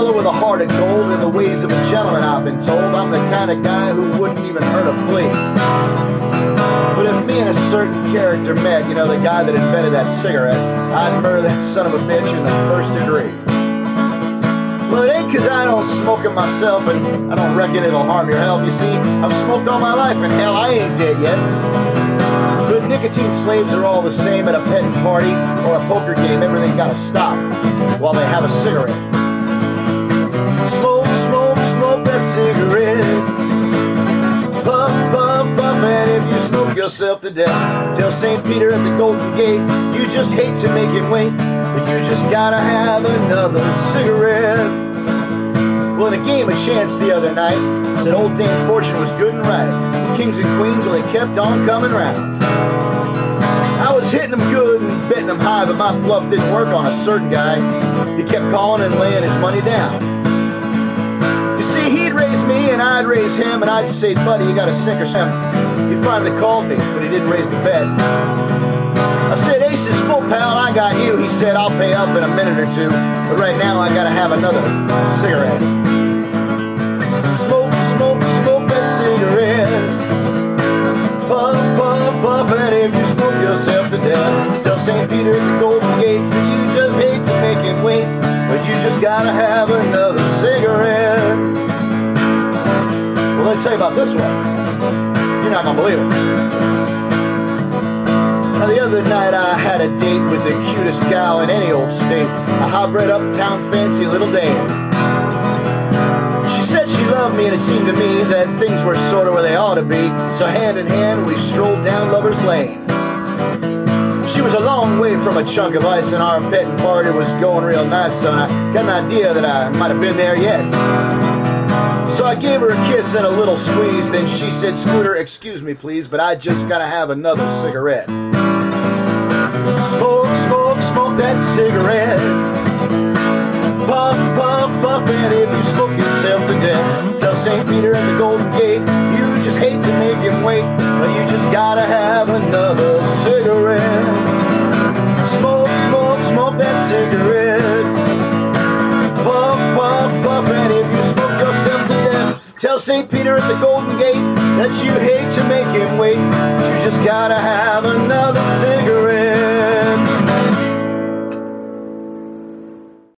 fellow with a heart of gold and the ways of a gentleman, I've been told. I'm the kind of guy who wouldn't even hurt a flea. But if me and a certain character met, you know, the guy that invented that cigarette, I'd murder that son of a bitch in the first degree. Well, it ain't 'cause I don't smoke it myself, and I don't reckon it'll harm your health. You see, I've smoked all my life, and hell, I ain't dead yet. But nicotine slaves are all the same at a petting party or a poker game. Everything gotta stop while they have a cigarette. Smoke, smoke, smoke that cigarette. Puff, puff, puff, and if you smoke yourself to death, tell St. Peter at the Golden Gate, you just hate to make him wait, but you just gotta have another cigarette. Well, in a game of chance the other night, said old Dame Fortune was good and right. The kings and queens, well, they kept on coming round. I was hitting them good and betting them high, but my bluff didn't work on a certain guy. He kept calling and laying his money down. You see, he'd raise me and I'd raise him, and I'd say, buddy, you gotta sink or swim. He finally called me, but he didn't raise the bet. I said, ace is full, pal, I got you. He said, I'll pay up in a minute or two, but right now I gotta have another cigarette. Smoke, smoke, smoke that cigarette. Puff, puff, puff, and if you smoke yourself to death, tell St. Peter at the Golden Gate that you just hate to make him wait, but you just gotta have another cigarette. Well, let me tell you about this one. You're not gonna believe it. Now, the other night I had a date with the cutest gal in any old state, a high-bred, uptown, fancy little dame. She said she loved me, and it seemed to me that things were sort of where they ought to be, so hand in hand we strolled down Lover's Lane. She was a long way from a chunk of ice, and our petting party was going real nice, so I got an idea that I might have been there yet. So I gave her a kiss and a little squeeze, then she said, Scooter, excuse me please, but I just gotta have another cigarette. Smoke, smoke, smoke that cigarette. Puff, puff, puff, and if you smoke yourself to death, tell St. Peter at the Golden Gate, you just hate to make him wait, but you just gotta have another cigarette. Smoke, smoke, smoke that cigarette. Puff, puff, puff, and if you smoke yourself to death, tell St. Peter at the Golden Gate that you hate to make him wait, but you just gotta have another cigarette.